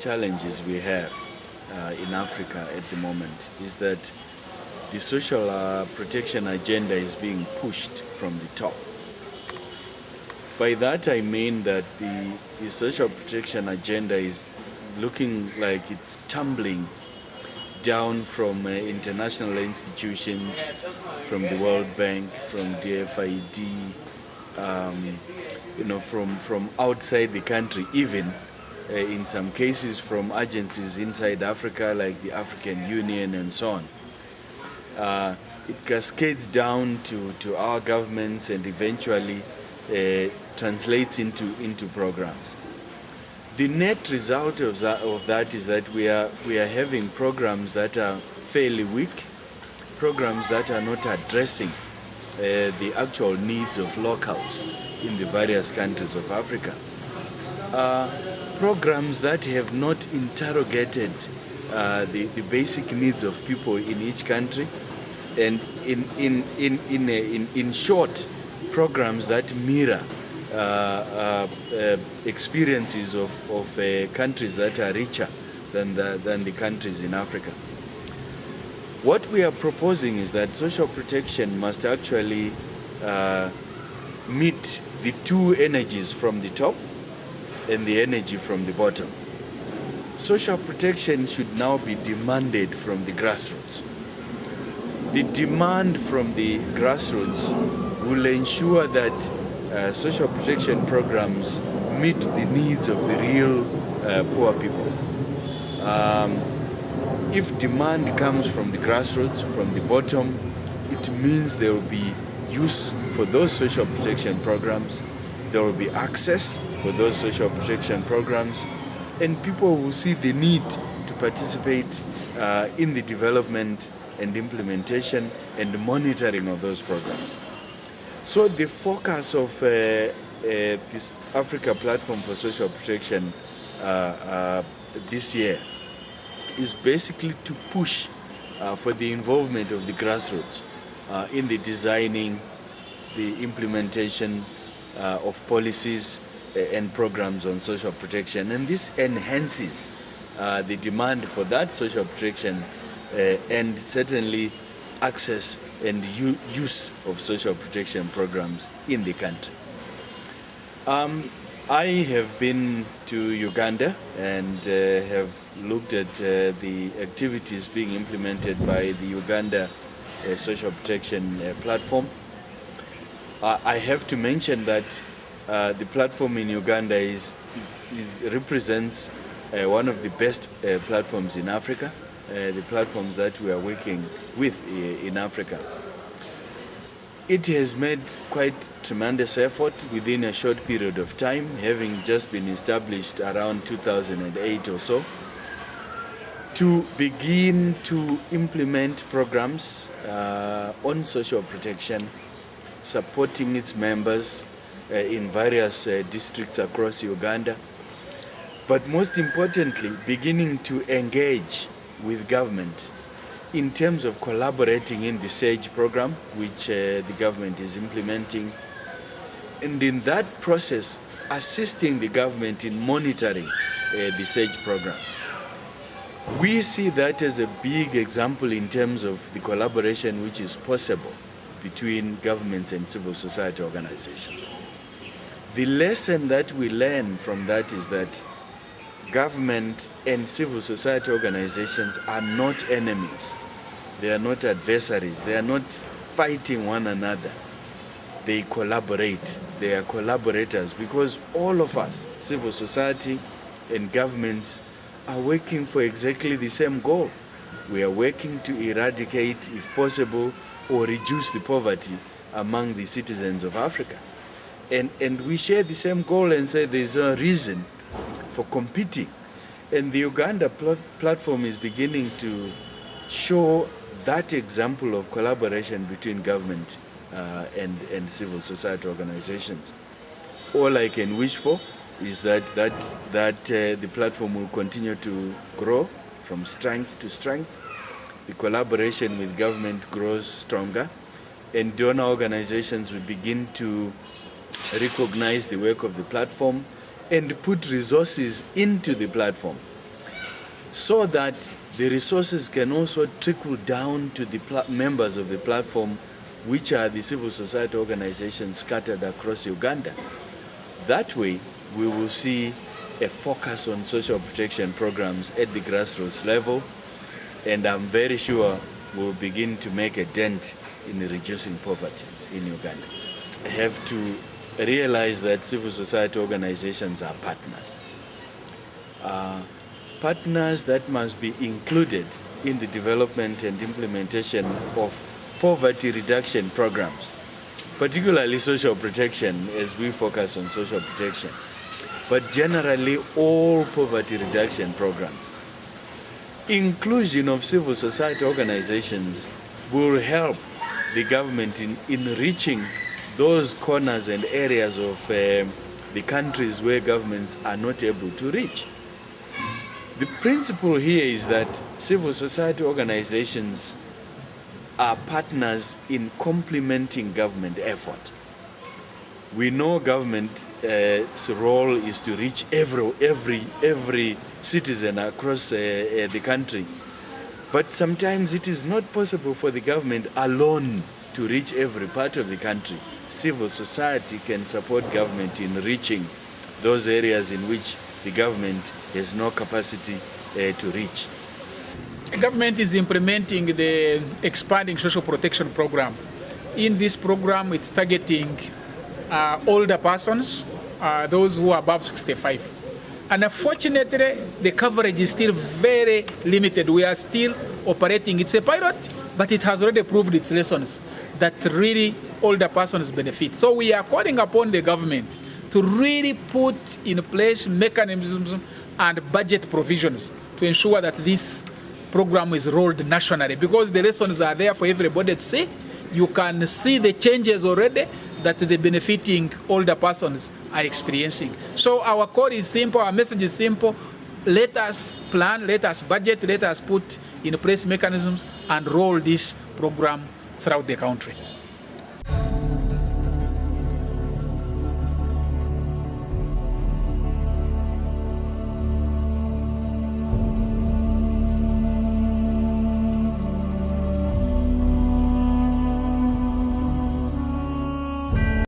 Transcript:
challenges we have in Africa at the moment is that the social protection agenda is being pushed from the top. By that I mean that the social protection agenda is looking like it's tumbling down from international institutions, from the World Bank, from DFID, from outside the country, even in some cases from agencies inside Africa like the African Union and so on. It cascades down to our governments and eventually translates into programs. The net result of that is that we are having programs that are fairly weak, programs that are not addressing the actual needs of locals in the various countries of Africa. Programs that have not interrogated the basic needs of people in each country, and in short, programs that mirror experiences of countries that are richer than the countries in Africa. What we are proposing is that social protection must actually meet the two energies from the top and the energy from the bottom. Social protection should now be demanded from the grassroots. The demand from the grassroots will ensure that social protection programs meet the needs of the real poor people. If demand comes from the grassroots, from the bottom, it means there will be use for those social protection programs, there will be access for those social protection programs, and people will see the need to participate in the development and implementation and monitoring of those programs. So the focus of this Africa Platform for Social Protection this year is basically to push for the involvement of the grassroots in the designing, the implementation of policies and programs on social protection. And this enhances the demand for that social protection and certainly access and use of social protection programs in the country. I have been to Uganda and have looked at the activities being implemented by the Uganda Social Protection Platform. I have to mention that the platform in Uganda represents one of the best platforms in Africa, the platforms that we are working with in Africa. It has made quite tremendous effort within a short period of time, having just been established around 2008 or so, to begin to implement programs on social protection, supporting its members in various districts across Uganda, but most importantly, beginning to engage with government in terms of collaborating in the SAGE program, which the government is implementing, and in that process, assisting the government in monitoring the SAGE program. We see that as a big example in terms of the collaboration which is possible between governments and civil society organizations. The lesson that we learn from that is that government and civil society organizations are not enemies. They are not adversaries. They are not fighting one another. They collaborate. They are collaborators because all of us, civil society and governments, are working for exactly the same goal. We are working to eradicate, if possible, or reduce the poverty among the citizens of Africa. And we share the same goal and say there's a reason for competing. And the Uganda platform is beginning to show that example of collaboration between government and civil society organizations. All I can wish for is that the platform will continue to grow from strength to strength. The collaboration with government grows stronger, and donor organizations will begin to recognize the work of the platform and put resources into the platform so that the resources can also trickle down to the members of the platform, which are the civil society organizations scattered across Uganda. That way, we will see a focus on social protection programs at the grassroots level, and I'm very sure we'll begin to make a dent in reducing poverty in Uganda. I have to realize that civil society organizations are partners. Partners that must be included in the development and implementation of poverty reduction programs, particularly social protection, as we focus on social protection, but generally all poverty reduction programs. Inclusion of civil society organizations will help the government in reaching those corners and areas of the countries where governments are not able to reach. The principle here is that civil society organizations are partners in complementing government effort. We know government's role is to reach every citizen across the country, but sometimes it is not possible for the government alone to reach every part of the country. Civil society can support government in reaching those areas in which the government has no capacity to reach. The government is implementing the expanding social protection program. In this program, it's targeting older persons, those who are above 65. And unfortunately, the coverage is still very limited. We are still operating. It's a pilot, but it has already proved its lessons that really older persons benefit. So we are calling upon the government to really put in place mechanisms and budget provisions to ensure that this program is rolled nationally, because the lessons are there for everybody to see. You can see the changes already that the benefiting older persons are experiencing. So our call is simple, our message is simple. Let us plan, let us budget, let us put in place mechanisms and roll this program throughout the country.